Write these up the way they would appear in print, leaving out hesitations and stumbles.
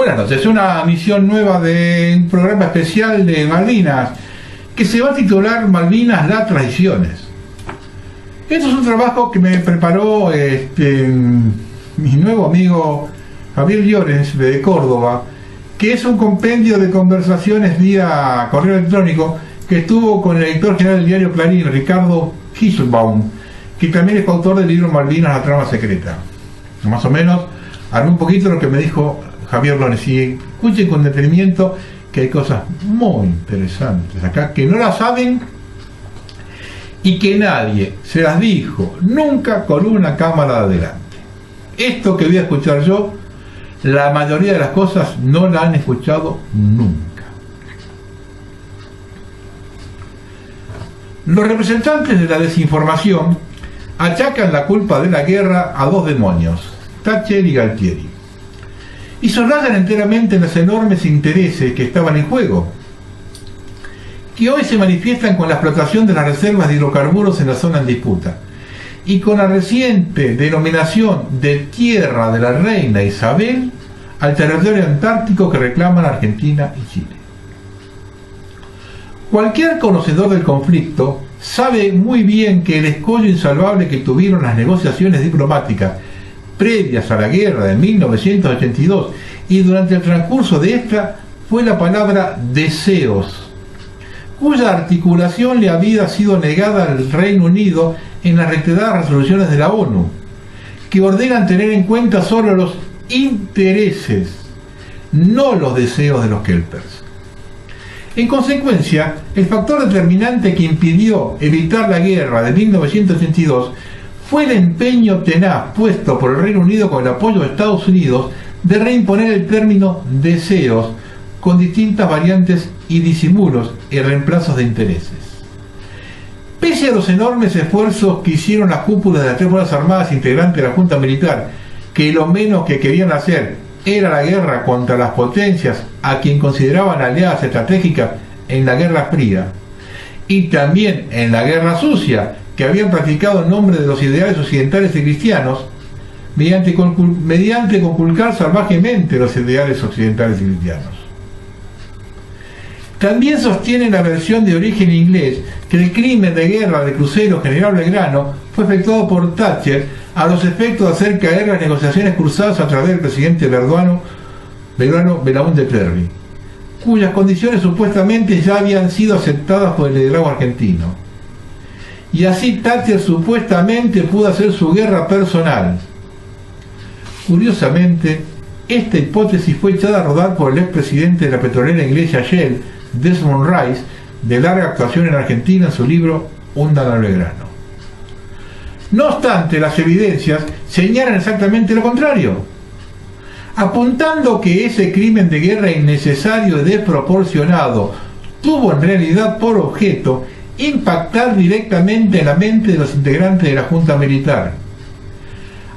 Buenas noches, una misión nueva de un programa especial de Malvinas que se va a titular Malvinas, las traiciones. Esto es un trabajo que me preparó mi nuevo amigo Javier Llorens de Córdoba, que es un compendio de conversaciones vía correo electrónico que estuvo con el editor general del diario Clarín, Ricardo Hiselbaum, que también es coautor del libro Malvinas, la trama secreta. Más o menos haré un poquito lo que me dijo Javier Llorens, y escuchen con detenimiento que hay cosas muy interesantes acá que no las saben y que nadie se las dijo nunca con una cámara de adelante. Esto que voy a escuchar yo, la mayoría de las cosas no la han escuchado nunca. Los representantes de la desinformación achacan la culpa de la guerra a dos demonios, Thatcher y Galtieri, y se rayan enteramente en los enormes intereses que estaban en juego, que hoy se manifiestan con la explotación de las reservas de hidrocarburos en la zona en disputa, y con la reciente denominación de Tierra de la Reina Isabel al territorio antártico que reclaman Argentina y Chile. Cualquier conocedor del conflicto sabe muy bien que el escollo insalvable que tuvieron las negociaciones diplomáticas previas a la guerra de 1982 y durante el transcurso de esta fue la palabra deseos, cuya articulación le había sido negada al Reino Unido en las reiteradas resoluciones de la ONU, que ordenan tener en cuenta solo los intereses, no los deseos de los kelpers. En consecuencia, el factor determinante que impidió evitar la guerra de 1982 fue el empeño tenaz puesto por el Reino Unido con el apoyo de Estados Unidos de reimponer el término deseos con distintas variantes y disimulos y reemplazos de intereses. Pese a los enormes esfuerzos que hicieron las cúpulas de las tres fuerzas armadas integrantes de la Junta Militar, que lo menos que querían hacer era la guerra contra las potencias a quien consideraban aliadas estratégicas en la Guerra Fría, y también en la Guerra Sucia, que habían practicado en nombre de los ideales occidentales y cristianos, mediante conculcar salvajemente los ideales occidentales y cristianos. También sostiene la versión de origen inglés que el crimen de guerra del crucero General Belgrano fue efectuado por Thatcher a los efectos de hacer caer las negociaciones cruzadas a través del presidente Belgrano Belaúnde Terry, cuyas condiciones supuestamente ya habían sido aceptadas por el liderazgo argentino. Y así Thatcher supuestamente pudo hacer su guerra personal. Curiosamente, esta hipótesis fue echada a rodar por el expresidente de la petrolera inglesa Shell, Desmond Rice, de larga actuación en Argentina en su libro Hundan al Belgrano. No obstante, las evidencias señalan exactamente lo contrario, apuntando que ese crimen de guerra innecesario y desproporcionado tuvo en realidad por objeto impactar directamente en la mente de los integrantes de la Junta Militar,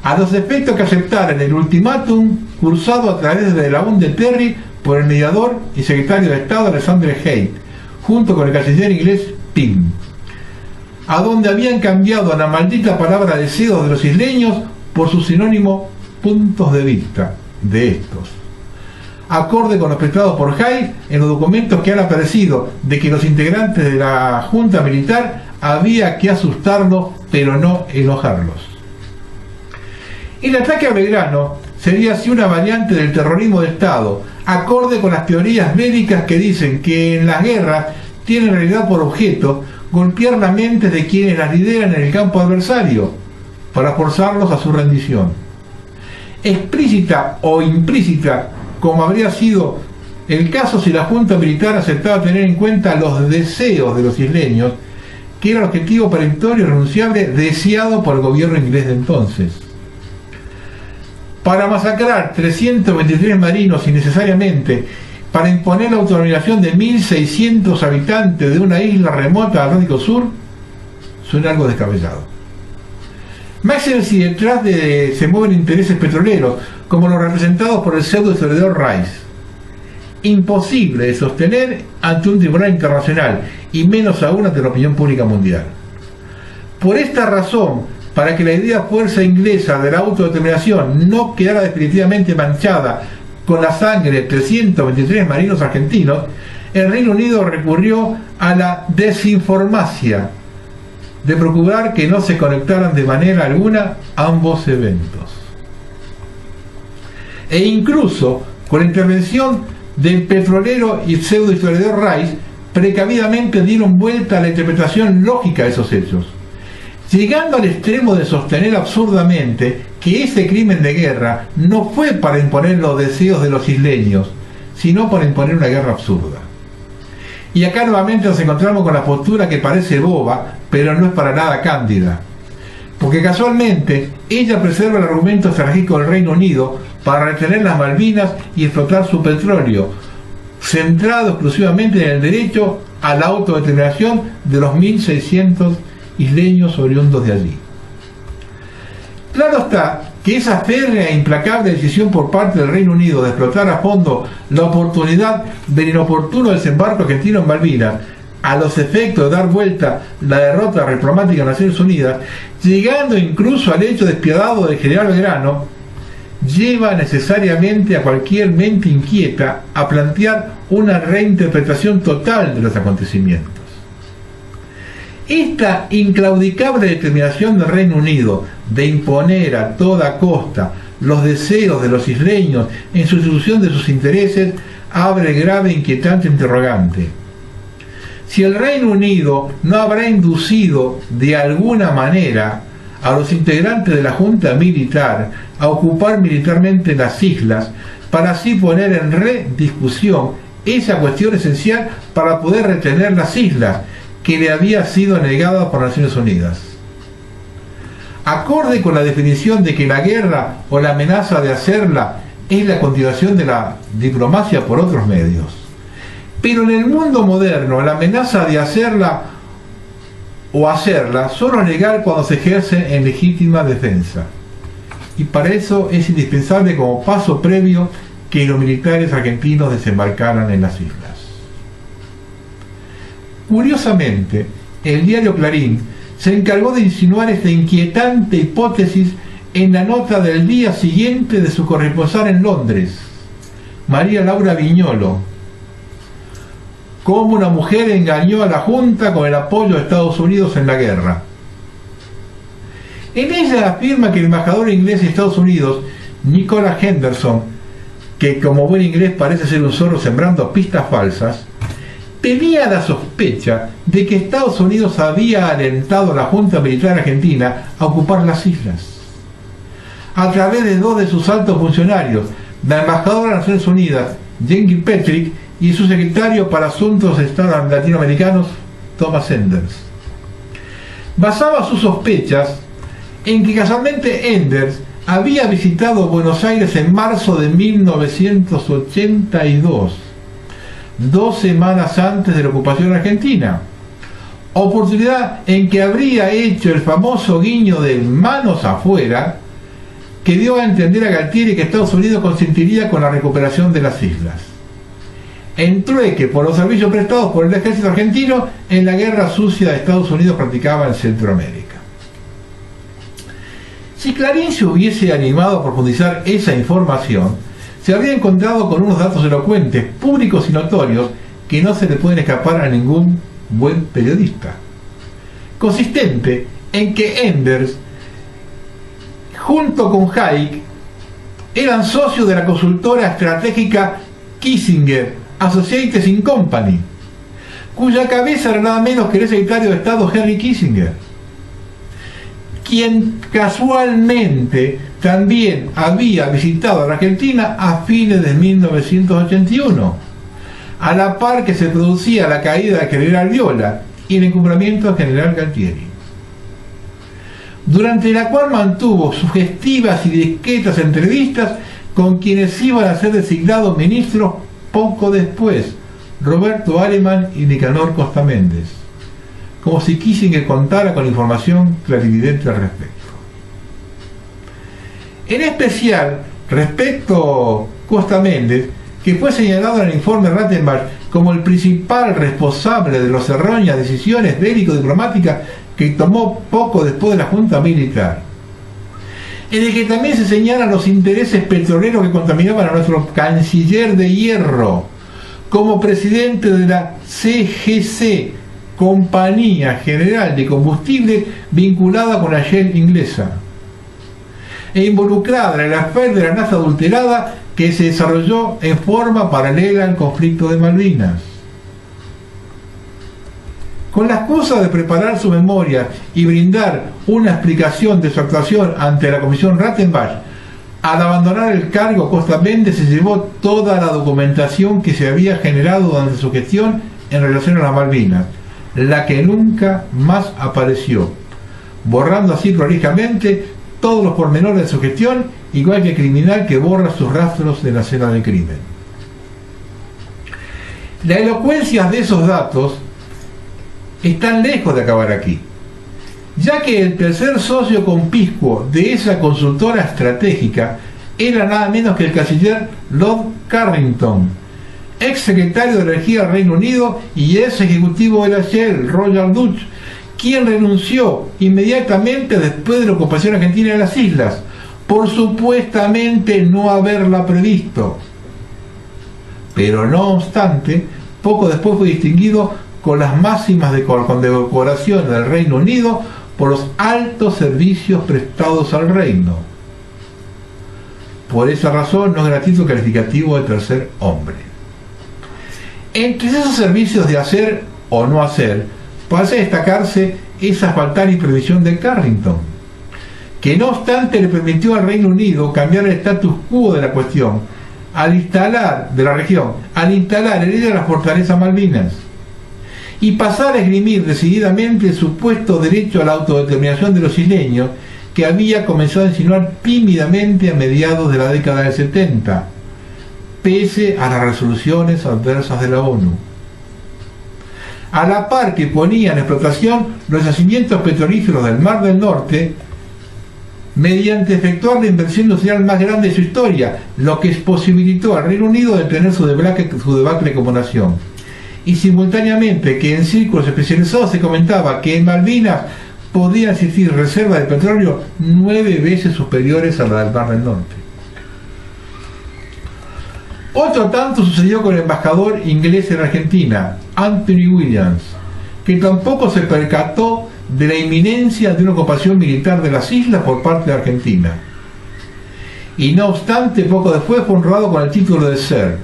a los efectos que aceptaran el ultimátum cursado a través de Belaúnde Terry por el mediador y secretario de Estado Alexander Haig, junto con el canciller inglés Pym, a donde habían cambiado la maldita palabra deseos de los isleños por su sinónimo puntos de vista de estos, acorde con los prestados por Haig en los documentos que han aparecido de que los integrantes de la Junta Militar había que asustarlos pero no enojarlos. El ataque a Belgrano sería así una variante del terrorismo de Estado, acorde con las teorías médicas que dicen que en las guerras tienen en realidad por objeto golpear la mente de quienes las lideran en el campo adversario para forzarlos a su rendición. Explícita o implícita, como habría sido el caso si la Junta Militar aceptaba tener en cuenta los deseos de los isleños, que era el objetivo peremptorio y renunciable deseado por el gobierno inglés de entonces. Para masacrar 323 marinos innecesariamente, para imponer la autonomización de 1.600 habitantes de una isla remota del Atlántico Sur, suena algo descabellado. Máxime si detrás se mueven intereses petroleros, como los representados por el pseudo historiador Rice. Imposible de sostener ante un tribunal internacional, y menos aún ante la opinión pública mundial. Por esta razón, para que la idea fuerza inglesa de la autodeterminación no quedara definitivamente manchada con la sangre de 323 marinos argentinos, el Reino Unido recurrió a la desinformacia de procurar que no se conectaran de manera alguna ambos eventos. E incluso con la intervención del petrolero y pseudohistoriador Rice, precavidamente dieron vuelta a la interpretación lógica de esos hechos, llegando al extremo de sostener absurdamente que ese crimen de guerra no fue para imponer los deseos de los isleños, sino para imponer una guerra absurda. Y acá nuevamente nos encontramos con la postura que parece boba, pero no es para nada cándida, porque casualmente ella preserva el argumento estratégico del Reino Unido para retener las Malvinas y explotar su petróleo, centrado exclusivamente en el derecho a la autodeterminación de los 1.600 isleños oriundos de allí. Claro está que esa férrea e implacable decisión por parte del Reino Unido de explotar a fondo la oportunidad del inoportuno desembarco argentino en Malvinas, a los efectos de dar vuelta la derrota diplomática de Naciones Unidas, llegando incluso al hecho despiadado del general Belgrano, lleva necesariamente a cualquier mente inquieta a plantear una reinterpretación total de los acontecimientos. Esta inclaudicable determinación del Reino Unido de imponer a toda costa los deseos de los isleños en sustitución de sus intereses abre grave e inquietante interrogante. Si el Reino Unido no habrá inducido de alguna manera a los integrantes de la Junta Militar a ocupar militarmente las islas para así poner en rediscusión esa cuestión esencial para poder retener las islas que le había sido negada por Naciones Unidas. Acorde con la definición de que la guerra o la amenaza de hacerla es la continuación de la diplomacia por otros medios. Pero en el mundo moderno la amenaza de hacerla o hacerla solo es legal cuando se ejerce en legítima defensa. Y para eso es indispensable como paso previo que los militares argentinos desembarcaran en las islas. Curiosamente, el diario Clarín se encargó de insinuar esta inquietante hipótesis en la nota del día siguiente de su corresponsal en Londres, María Laura Viñolo, cómo una mujer engañó a la Junta con el apoyo de Estados Unidos en la guerra. En ella afirma que el embajador inglés de Estados Unidos, Nicholas Henderson, que como buen inglés parece ser un zorro sembrando pistas falsas, tenía la sospecha de que Estados Unidos había alentado a la Junta Militar Argentina a ocupar las islas. A través de dos de sus altos funcionarios, la embajadora de Naciones Unidas, Jane Kilpatrick, y su secretario para Asuntos Latinoamericanos, Thomas Enders. Basaba sus sospechas en que casualmente Enders había visitado Buenos Aires en marzo de 1982, 2 semanas antes de la ocupación argentina, oportunidad en que habría hecho el famoso guiño de manos afuera que dio a entender a Galtieri que Estados Unidos consentiría con la recuperación de las islas, en trueque por los servicios prestados por el ejército argentino en la guerra sucia de Estados Unidos practicaba en Centroamérica. Si Clarín se hubiese animado a profundizar esa información, se habría encontrado con unos datos elocuentes, públicos y notorios, que no se le pueden escapar a ningún buen periodista. Consistente en que Enders, junto con Hayek, eran socios de la consultora estratégica Kissinger Associates in Company, cuya cabeza era nada menos que el secretario de Estado Henry Kissinger, quien casualmente también había visitado a la Argentina a fines de 1981, a la par que se producía la caída del general Viola y el encumbramiento del general Galtieri, durante la cual mantuvo sugestivas y discretas entrevistas con quienes iban a ser designados ministros poco después, Roberto Alemán y Nicanor Costa Méndez, como si Kissinger contara con información clarividente al respecto. En especial, respecto a Costa Méndez, que fue señalado en el informe Rattenbach como el principal responsable de las erróneas decisiones bélico-diplomáticas que tomó poco después de la Junta Militar. en el que también se señalan los intereses petroleros que contaminaban a nuestro canciller de hierro, como presidente de la CGC, Compañía General de Combustible, vinculada con la Shell inglesa, e involucrada en el affair de la nafta adulterada que se desarrolló en forma paralela al conflicto de Malvinas. Con la excusa de preparar su memoria y brindar una explicación de su actuación ante la Comisión Rattenbach, al abandonar el cargo, Costa Méndez se llevó toda la documentación que se había generado durante su gestión en relación a las Malvinas, la que nunca más apareció, borrando así prolijamente todos los pormenores de su gestión, igual que el criminal que borra sus rastros de la escena del crimen. La elocuencia de esos datos están lejos de acabar aquí, ya que el tercer socio conspicuo de esa consultora estratégica era nada menos que el canciller Lord Carrington, ex secretario de Energía del Reino Unido y ex ejecutivo de la Shell, Royal Dutch, quien renunció inmediatamente después de la ocupación argentina de las islas, por supuestamente no haberla previsto. Pero no obstante, poco después fue distinguido con las máximas de condecoración del Reino Unido por los altos servicios prestados al reino. Por esa razón no es gratuito el calificativo de tercer hombre. Entre esos servicios de hacer o no hacer, parece destacarse esa faltar imprevisión de Carrington, que no obstante le permitió al Reino Unido cambiar el status quo de la cuestión, al instalar en ella la fortaleza Malvinas, y pasar a esgrimir decididamente el supuesto derecho a la autodeterminación de los isleños que había comenzado a insinuar tímidamente a mediados de la década del 70, pese a las resoluciones adversas de la ONU. A la par que ponía en explotación los yacimientos petrolíferos del Mar del Norte, mediante efectuar la inversión industrial más grande de su historia, lo que posibilitó al Reino Unido detener su debacle como nación. Y simultáneamente que en círculos especializados se comentaba que en Malvinas podían existir reservas de petróleo 9 veces superiores a la del Mar del Norte. Otro tanto sucedió con el embajador inglés en Argentina, Anthony Williams, que tampoco se percató de la inminencia de una ocupación militar de las islas por parte de Argentina. Y no obstante, poco después fue honrado con el título de Sir,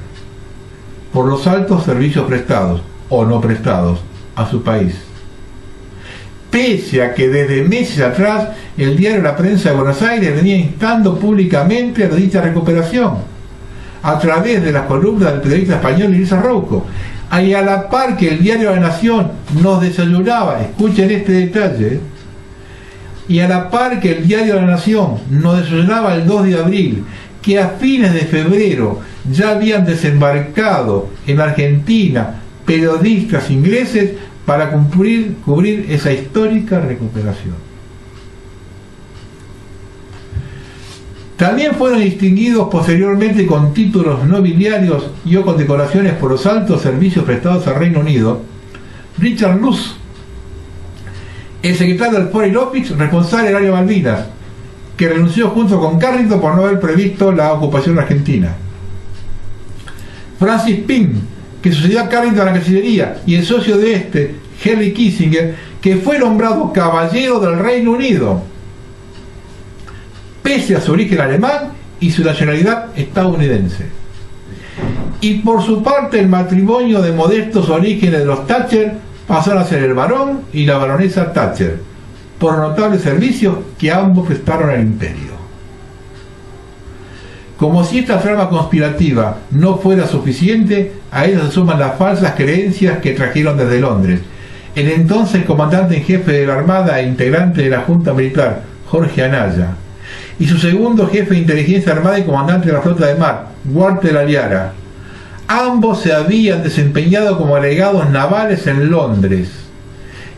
por los altos servicios prestados, o no prestados, a su país. Pese a que desde meses atrás el diario La Prensa de Buenos Aires venía instando públicamente a dicha recuperación, a través de las columnas del periodista español Elisa Rouco, y a la par que el diario La Nación nos desayunaba, escuchen este detalle, y a la par que el diario La Nación nos desayunaba el 2 de abril, que a fines de febrero ya habían desembarcado en Argentina periodistas ingleses para cubrir esa histórica recuperación. También fueron distinguidos posteriormente con títulos nobiliarios y o condecoraciones por los altos servicios prestados al Reino Unido Richard Luce, el secretario del Foreign Office responsable del área de Malvinas, que renunció junto con Carrington por no haber previsto la ocupación argentina. Francis Pym, que sucedió a Carrington en la Cancillería, y el socio de este, Henry Kissinger, que fue nombrado caballero del Reino Unido, pese a su origen alemán y su nacionalidad estadounidense. Y por su parte el matrimonio de modestos orígenes de los Thatcher pasaron a ser el barón y la baronesa Thatcher, por notables servicios que ambos prestaron al imperio. Como si esta trama conspirativa no fuera suficiente, a ella se suman las falsas creencias que trajeron desde Londres el entonces comandante en jefe de la Armada e integrante de la Junta Militar, Jorge Anaya, y su segundo jefe de inteligencia armada y comandante de la flota de mar, Walter Aliara. Ambos se habían desempeñado como delegados navales en Londres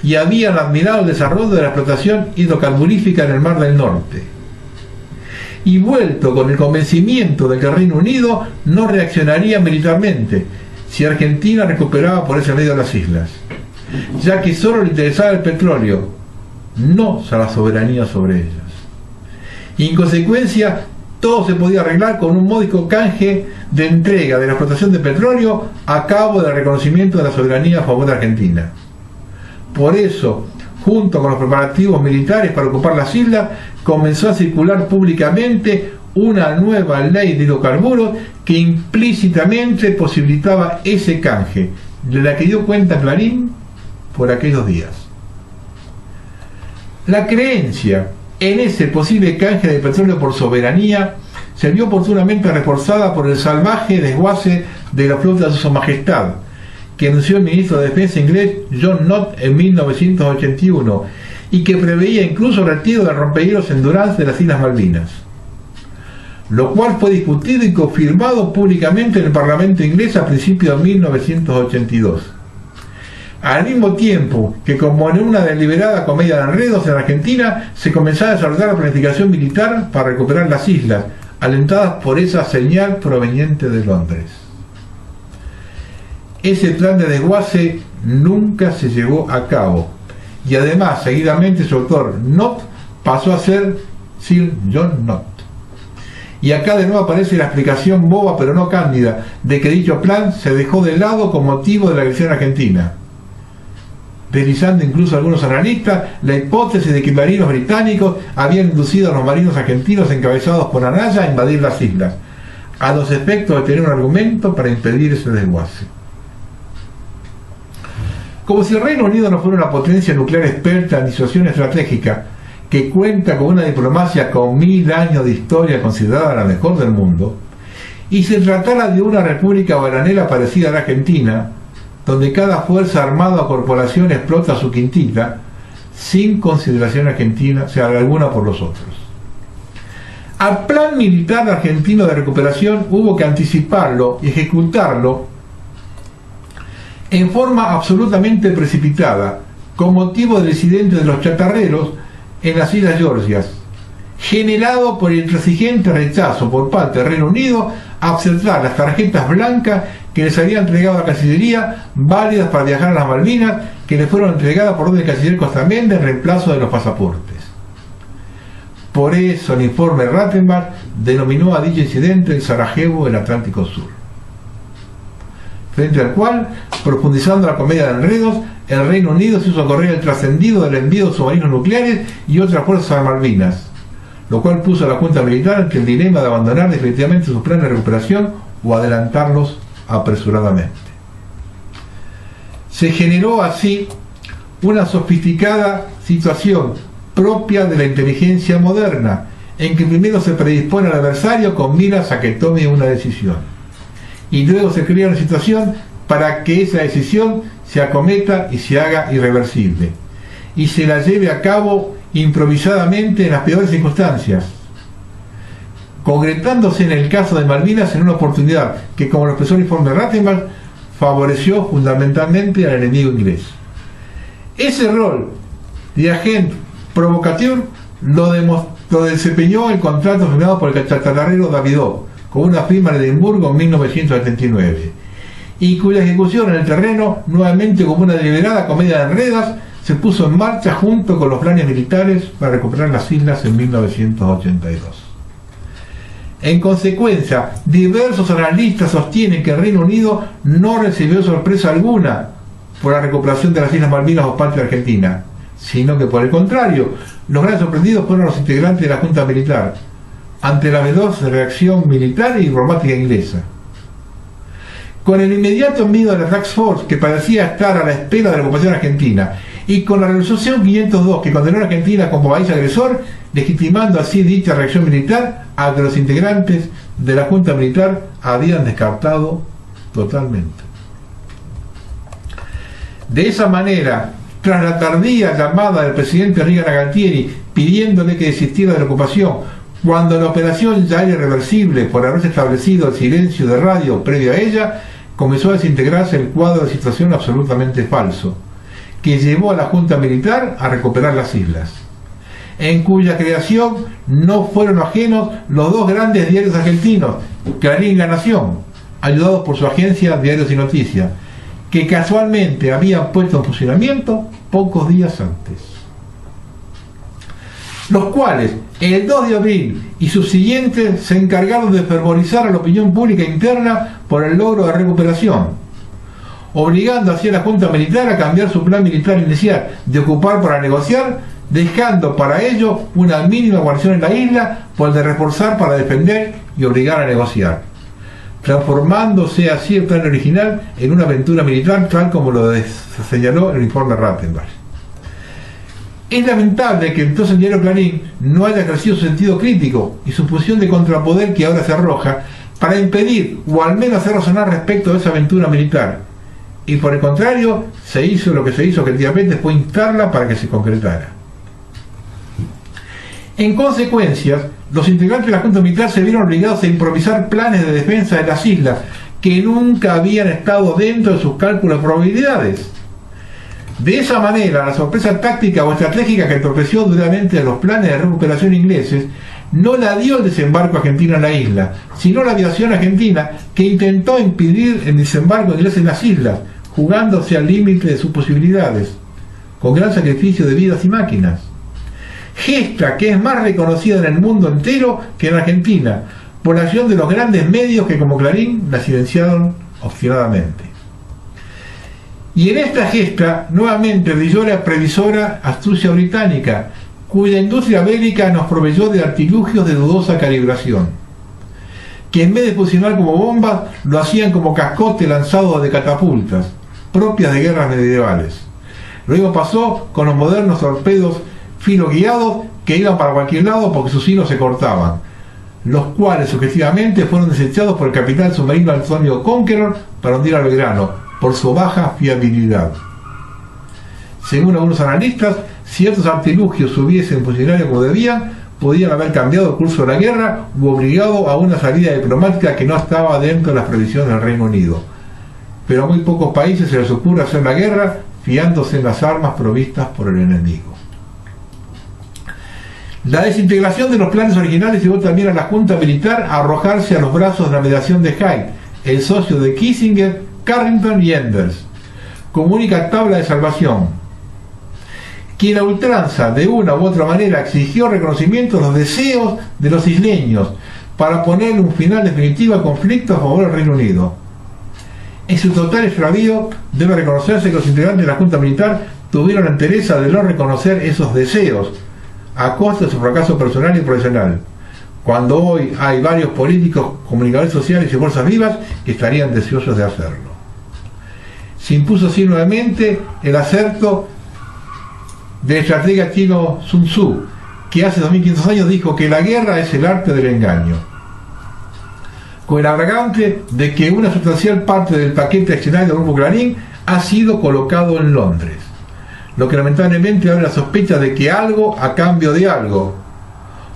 y habían admirado el desarrollo de la explotación hidrocarburífica en el Mar del Norte, y vuelto con el convencimiento de que el Reino Unido no reaccionaría militarmente si Argentina recuperaba por ese medio las islas, ya que solo le interesaba el petróleo, no la soberanía sobre ellas. y en consecuencia todo se podía arreglar con un módico canje de entrega de la explotación de petróleo a cabo del reconocimiento de la soberanía a favor de Argentina. Por eso, junto con los preparativos militares para ocupar las islas, comenzó a circular públicamente una nueva ley de hidrocarburos que implícitamente posibilitaba ese canje, de la que dio cuenta Clarín por aquellos días. La creencia en ese posible canje de petróleo por soberanía se vio oportunamente reforzada por el salvaje desguace de la flota de Su Majestad, que anunció el ministro de Defensa inglés John Nott en 1981 y que preveía incluso el retiro del rompehielos Endurance de las Islas Malvinas, lo cual fue discutido y confirmado públicamente en el Parlamento inglés a principios de 1982. Al mismo tiempo que, como en una deliberada comedia de enredos en Argentina, se comenzaba a desarrollar la planificación militar para recuperar las islas, alentadas por esa señal proveniente de Londres. Ese plan de desguace nunca se llevó a cabo, y además, seguidamente, su autor, Nott, pasó a ser Sir John Nott. Y acá de nuevo aparece la explicación boba pero no cándida de que dicho plan se dejó de lado con motivo de la agresión argentina, deslizando incluso algunos analistas la hipótesis de que marinos británicos habían inducido a los marinos argentinos encabezados por Anaya a invadir las islas, a los efectos de tener un argumento para impedir ese desguace. Como si el Reino Unido no fuera una potencia nuclear experta en disuasión estratégica, que cuenta con una diplomacia con 1000 años de historia considerada la mejor del mundo, y se tratara de una república bananera parecida a la Argentina, donde cada fuerza armada o corporación explota su quintita, sin consideración argentina, o sea, alguna por los otros. Al plan militar argentino de recuperación hubo que anticiparlo y ejecutarlo en forma absolutamente precipitada, con motivo del incidente de los chatarreros en las Islas Georgias, generado por el intransigente rechazo por parte del Reino Unido a aceptar las tarjetas blancas que les había entregado a la Cancillería, válidas para viajar a las Malvinas, que les fueron entregadas por orden del canciller Costamende en reemplazo de los pasaportes. Por eso el informe Rattenbach denominó a dicho incidente el Sarajevo del Atlántico Sur, frente al cual, profundizando la comedia de enredos, el Reino Unido se hizo correr el trascendido del envío de submarinos nucleares y otras fuerzas a Malvinas, lo cual puso a la Junta Militar ante el dilema de abandonar definitivamente sus planes de recuperación o adelantarlos apresuradamente. Se generó así una sofisticada situación propia de la inteligencia moderna, en que primero se predispone al adversario con miras a que tome una decisión, y luego se crea una situación para que esa decisión se acometa y se haga irreversible, y se la lleve a cabo improvisadamente en las peores circunstancias, concretándose en el caso de Malvinas en una oportunidad que, como lo expresó el informe Rattenbach, favoreció fundamentalmente al enemigo inglés. Ese rol de agente provocateur lo desempeñó el contrato firmado por el chatarrero Davidoff con una firma de Edimburgo en 1979, y cuya ejecución en el terreno, nuevamente como una deliberada comedia de enredas, se puso en marcha junto con los planes militares para recuperar las islas en 1982. En consecuencia, diversos analistas sostienen que el Reino Unido no recibió sorpresa alguna por la recuperación de las Islas Malvinas por parte de Argentina, sino que por el contrario, los grandes sorprendidos fueron los integrantes de la Junta Militar, ante la veloz reacción militar y diplomática inglesa. Con el inmediato envío de la Task Force, que parecía estar a la espera de la ocupación argentina, y con la resolución 502, que condenó a Argentina como país agresor, legitimando así dicha reacción militar, a que los integrantes de la Junta Militar habían descartado totalmente. De esa manera, tras la tardía llamada del presidente Reagan a Galtieri pidiéndole que desistiera de la ocupación, cuando la operación ya era irreversible por haberse establecido el silencio de radio previo a ella, comenzó a desintegrarse el cuadro de situación absolutamente falso, que llevó a la Junta Militar a recuperar las islas, en cuya creación no fueron ajenos los dos grandes diarios argentinos, Clarín y La Nación, ayudados por su agencia Diarios y Noticias, que casualmente habían puesto en funcionamiento pocos días antes, los cuales, El 2 de abril y subsiguientes se encargaron de fervorizar a la opinión pública interna por el logro de recuperación, obligando así a la Junta Militar a cambiar su plan militar inicial de ocupar para negociar, dejando para ello una mínima guarnición en la isla por el de reforzar para defender y obligar a negociar, transformándose así el plan original en una aventura militar tal como lo señaló el informe Rattenbach. Es lamentable que entonces el diario Clarín no haya crecido su sentido crítico y su función de contrapoder que ahora se arroja para impedir o al menos hacer razonar respecto de esa aventura militar, y por el contrario se hizo lo que se hizo, que efectivamente fue instarla para que se concretara. En consecuencia, los integrantes de la Junta Militar se vieron obligados a improvisar planes de defensa de las islas que nunca habían estado dentro de sus cálculos de probabilidades. De esa manera, la sorpresa táctica o estratégica que entorpeció duramente los planes de recuperación ingleses no la dio el desembarco argentino en la isla, sino la aviación argentina, que intentó impedir el desembarco inglés en las islas, jugándose al límite de sus posibilidades, con gran sacrificio de vidas y máquinas. Gesta que es más reconocida en el mundo entero que en Argentina, por la acción de los grandes medios que como Clarín la silenciaron obstinadamente. Y en esta gesta nuevamente brilló la previsora astucia británica, cuya industria bélica nos proveyó de artilugios de dudosa calibración, que en vez de funcionar como bombas, lo hacían como cascote lanzado de catapultas, propias de guerras medievales. Lo mismo pasó con los modernos torpedos filo guiados que iban para cualquier lado porque sus hilos se cortaban, los cuales sucesivamente fueron desechados por el capitán submarino Antonio Conqueror para hundir al Belgrano, por su baja fiabilidad. Según algunos analistas, si ciertos artilugios hubiesen funcionado como debían, podían haber cambiado el curso de la guerra u obligado a una salida diplomática que no estaba dentro de las previsiones del Reino Unido. Pero a muy pocos países se les ocurre hacer la guerra fiándose en las armas provistas por el enemigo. La desintegración de los planes originales llevó también a la Junta Militar a arrojarse a los brazos de la mediación de Hyde, el socio de Kissinger, Carrington y Enders, como única tabla de salvación, quien a ultranza de una u otra manera exigió reconocimiento de los deseos de los isleños para poner un final definitivo al conflicto a favor del Reino Unido. En su total extravío debe reconocerse que los integrantes de la Junta Militar tuvieron la entereza de no reconocer esos deseos a costa de su fracaso personal y profesional, cuando hoy hay varios políticos, comunicadores sociales y fuerzas vivas que estarían deseosos de hacerlo. Se impuso así nuevamente el acerto del estratega chino Sun Tzu, que hace 2500 años dijo que la guerra es el arte del engaño, con el agravante de que una sustancial parte del paquete accionario del Grupo Clarín ha sido colocado en Londres, lo que lamentablemente abre la sospecha de que algo a cambio de algo,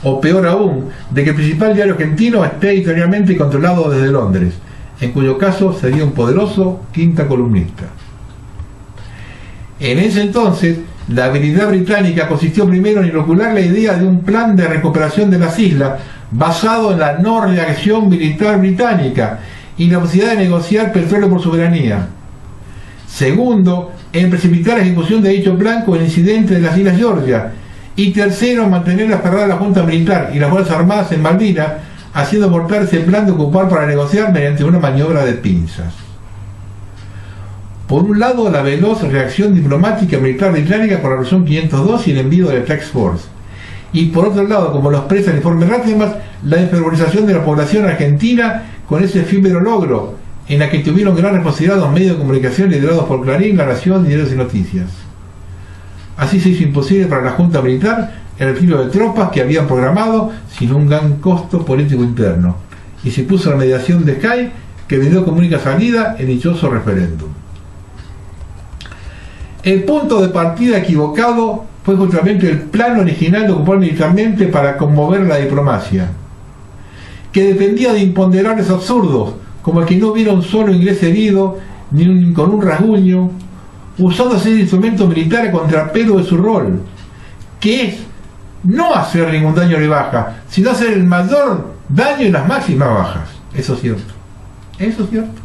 o peor aún, de que el principal diario argentino esté editorialmente controlado desde Londres, en cuyo caso sería un poderoso quinta columnista. En ese entonces, la habilidad británica consistió primero en inocular la idea de un plan de recuperación de las islas basado en la no reacción militar británica y la posibilidad de negociar petróleo por soberanía. Segundo, en precipitar la ejecución de dicho plan con el incidente de las Islas Georgia. Y tercero, mantener la cerrada la Junta Militar y las Fuerzas Armadas en Malvinas, haciendo abortar ese plan de ocupar para negociar mediante una maniobra de pinzas. Por un lado, la veloz reacción diplomática y militar británica con la resolución 502 y el envío de la Task Force. Y por otro lado, como lo expresa el informe Rattenbach, la enfervorización de la población argentina con ese efímero logro, en la que tuvieron gran responsabilidad los medios de comunicación liderados por Clarín, La Nación y Diarios y Noticias. Así se hizo imposible para la Junta Militar el retiro de tropas que habían programado sin un gran costo político interno, y se puso la mediación de Hyde, que brindó como única salida el dichoso referéndum. El punto de partida equivocado fue justamente el plan original de ocupar militarmente para conmover la diplomacia, que dependía de imponderables absurdos, como el que no hubiera un solo inglés herido, ni con un rasguño, usando ese instrumento militar a contrapelo de su rol, que es no hacer ningún daño ni baja, sino hacer el mayor daño y las máximas bajas. Eso es cierto. Eso es cierto.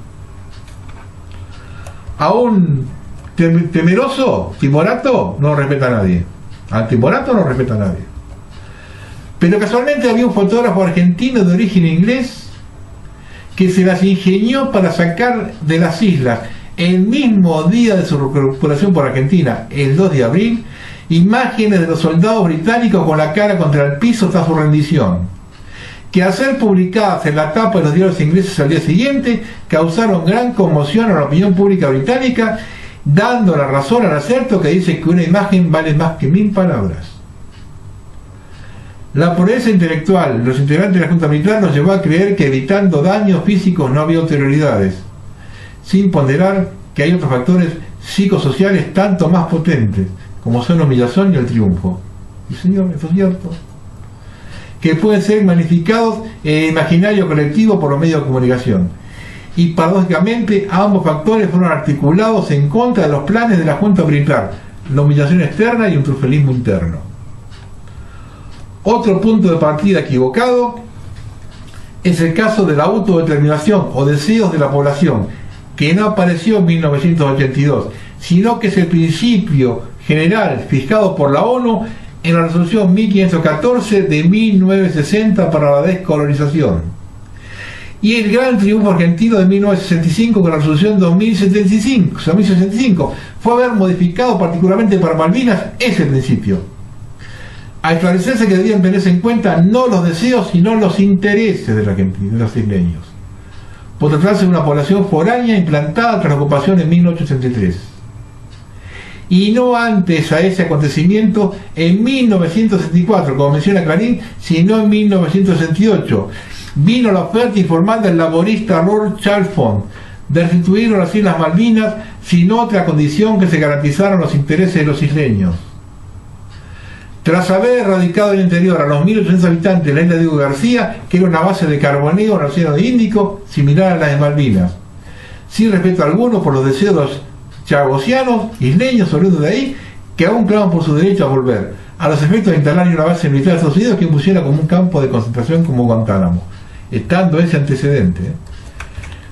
A un temeroso timorato no respeta a nadie. Al timorato no respeta a nadie. Pero casualmente había un fotógrafo argentino de origen inglés que se las ingenió para sacar de las islas, el mismo día de su recuperación por Argentina, el 2 de abril, imágenes de los soldados británicos con la cara contra el piso tras su rendición, que al ser publicadas en la tapa de los diarios ingleses al día siguiente, causaron gran conmoción a la opinión pública británica, dando la razón al acerto que dice que una imagen vale más que 1000 palabras. La pureza intelectual de los integrantes de la Junta Militar nos llevó a creer que evitando daños físicos no había ulterioridades, sin ponderar que hay otros factores psicosociales tanto más potentes, como son la humillación y el triunfo. Y señor, esto es cierto, que pueden ser magnificados en el imaginario colectivo por los medios de comunicación. Y paradójicamente ambos factores fueron articulados en contra de los planes de la Junta Militar, la humillación externa y un triunfalismo interno. Otro punto de partida equivocado es el caso de la autodeterminación o deseos de la población, que no apareció en 1982, sino que es el principio general fijado por la ONU en la resolución 1514 de 1960 para la descolonización, y el gran triunfo argentino de 1965 con la resolución 2065 fue haber modificado particularmente para Malvinas ese principio, a establecerse que debían tenerse en cuenta no los deseos sino los intereses de la Argentina, de los isleños, por tratarse de una población foránea implantada tras la ocupación en 1863. Y no antes a ese acontecimiento en 1964, como menciona Clarín, sino en 1968. Vino la oferta informal del laborista Lord Chalfont de restituir a las Islas Malvinas sin otra condición que se garantizaran los intereses de los isleños. Tras haber erradicado en el interior a los 1.800 habitantes de la isla de Diego García, que era una base de carboneo en el Océano Índico, similar a la de Malvinas, sin respeto alguno por los deseos de los chagosianos, isleños oriundos de ahí, que aún claman por su derecho a volver, a los efectos de instalar una base militar de Estados Unidos que impusiera como un campo de concentración como Guantánamo, estando ese antecedente.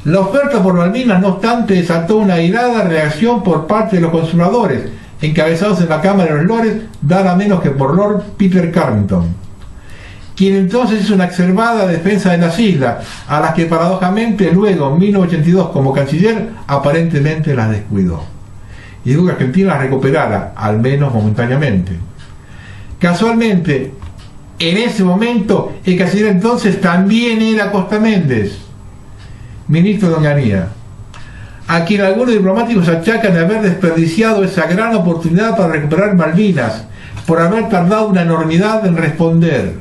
La oferta por Malvinas, no obstante, desató una airada reacción por parte de los conservadores, encabezados en la Cámara de los Lores, nada menos que por Lord Peter Carrington, quien entonces hizo una exacerbada defensa de las islas, a las que paradójicamente luego, en 1982, como canciller, aparentemente las descuidó, y dijo que Argentina las recuperara, al menos momentáneamente. Casualmente, en ese momento, el canciller entonces también era Costa Méndez, ministro de Onganía, a quien algunos diplomáticos achacan de haber desperdiciado esa gran oportunidad para recuperar Malvinas, por haber tardado una enormidad en responder,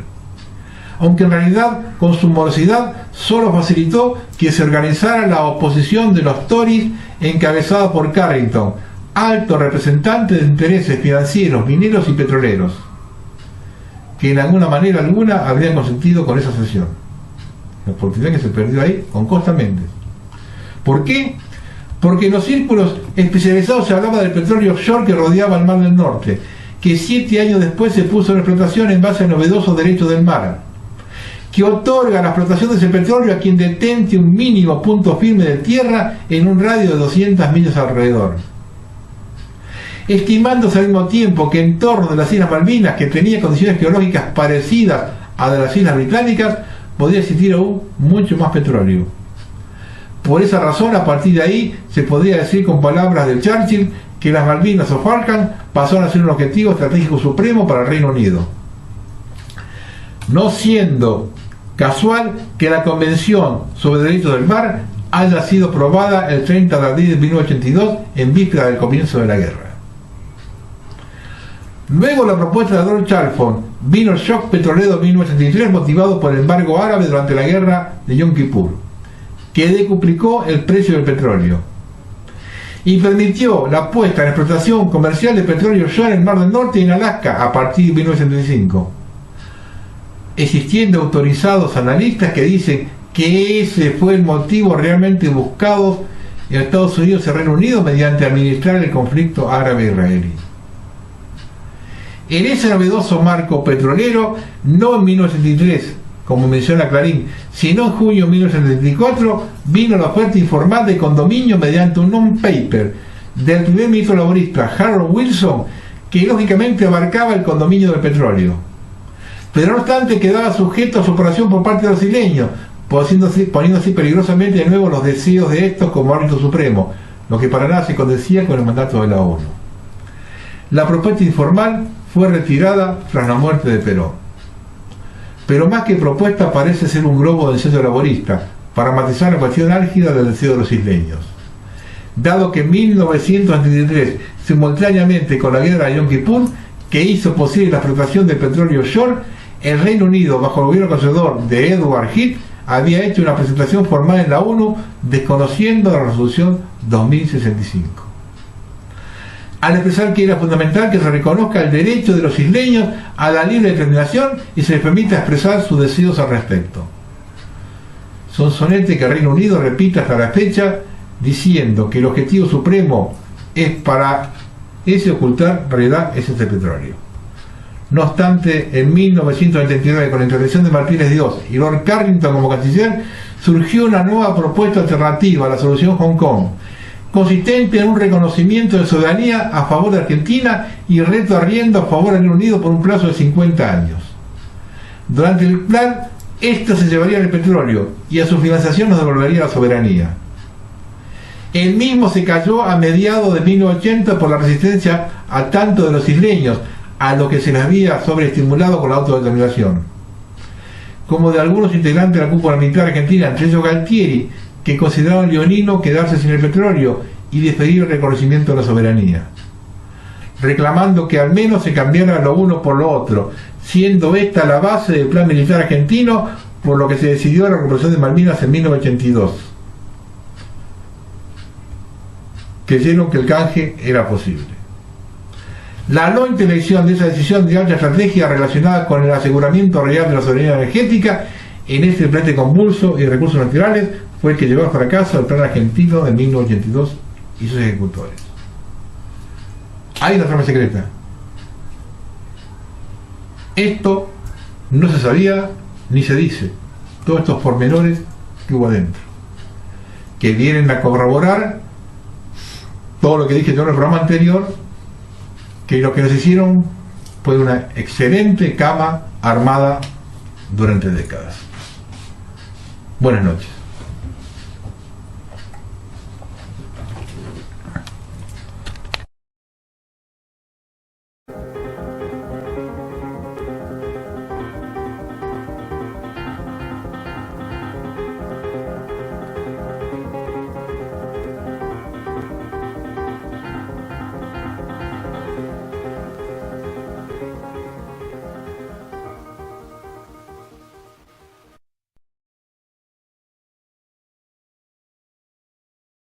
aunque en realidad con su morosidad solo facilitó que se organizara la oposición de los Tories encabezada por Carrington, alto representante de intereses financieros, mineros y petroleros, que en alguna manera alguna habrían consentido con esa sesión. La oportunidad que se perdió ahí con Costa Méndez. ¿Por qué? Porque en los círculos especializados se hablaba del petróleo offshore que rodeaba el Mar del Norte, que 7 años después se puso en explotación en base a novedosos derechos del mar, que otorga la explotación de ese petróleo a quien detente un mínimo punto firme de tierra en un radio de 200 millas alrededor, estimándose al mismo tiempo que en torno de las Islas Malvinas, que tenía condiciones geológicas parecidas a de las Islas Británicas, podía existir aún mucho más petróleo. Por esa razón, a partir de ahí, se podría decir con palabras de Churchill que las Malvinas o Falkland pasaron a ser un objetivo estratégico supremo para el Reino Unido. No siendo casual que la Convención sobre Derechos del Mar haya sido aprobada el 30 de abril de 1982, en víspera del comienzo de la guerra. Luego la propuesta de Lord Chalfont, vino el shock petrolero de 1983 motivado por el embargo árabe durante la guerra de Yom Kippur, que decuplicó el precio del petróleo y permitió la puesta en explotación comercial de petróleo offshore en el Mar del Norte y en Alaska a partir de 1975, existiendo autorizados analistas que dicen que ese fue el motivo realmente buscado en Estados Unidos y el Reino Unido mediante administrar el conflicto árabe-israelí. En ese novedoso marco petrolero, no en 1973, como menciona Clarín, sino en junio de 1974, vino la oferta informal de condominio mediante un non-paper del primer ministro laborista Harold Wilson, que lógicamente abarcaba el condominio del petróleo. pero no obstante quedaba sujeto a su operación por parte de los isleños, poniendo así peligrosamente de nuevo los deseos de estos como árbitro supremo, lo que para nada se condecía con el mandato de la ONU. La propuesta informal fue retirada tras la muerte de Perón. Pero más que propuesta parece ser un globo del centro laborista, para matizar la cuestión álgida del deseo de los isleños. Dado que en 1973, simultáneamente con la guerra de Yom Kippur, que hizo posible la explotación del petróleo offshore, el Reino Unido, bajo el gobierno conservador de Edward Heath, había hecho una presentación formal en la ONU desconociendo la resolución 2065. Al expresar que era fundamental que se reconozca el derecho de los isleños a la libre determinación y se les permita expresar sus deseos al respecto. Sonsonete que el Reino Unido repite hasta la fecha, diciendo que el objetivo supremo es para ese ocultar, en realidad es este petróleo. No obstante, en 1979, con la intervención de Martínez Dios y Lord Carrington como canciller, surgió una nueva propuesta alternativa a la solución Hong Kong, consistente en un reconocimiento de soberanía a favor de Argentina y reto arriendo a favor del Reino Unido por un plazo de 50 años. Durante el plan, esto se llevaría el petróleo y a su financiación nos devolvería la soberanía. El mismo se cayó a mediados de 1980 por la resistencia a tanto de los isleños, a lo que se les había sobreestimulado con la autodeterminación, como de algunos integrantes de la cúpula militar argentina, entre ellos Galtieri, que consideraron leonino quedarse sin el petróleo y despedir el reconocimiento de la soberanía, reclamando que al menos se cambiara lo uno por lo otro, siendo esta la base del plan militar argentino, por lo que se decidió la recuperación de Malvinas en 1982. Creyeron que el canje era posible. La no intelección de esa decisión de alta estrategia relacionada con el aseguramiento real de la soberanía energética en este planeta convulso y recursos naturales fue el que llevó al fracaso al plan argentino de 1982 y sus ejecutores. Hay una trama secreta. Esto no se sabía ni se dice. Todos estos pormenores que hubo adentro, que vienen a corroborar todo lo que dije yo en el programa anterior, que lo que nos hicieron fue una excelente cama armada durante décadas. Buenas noches.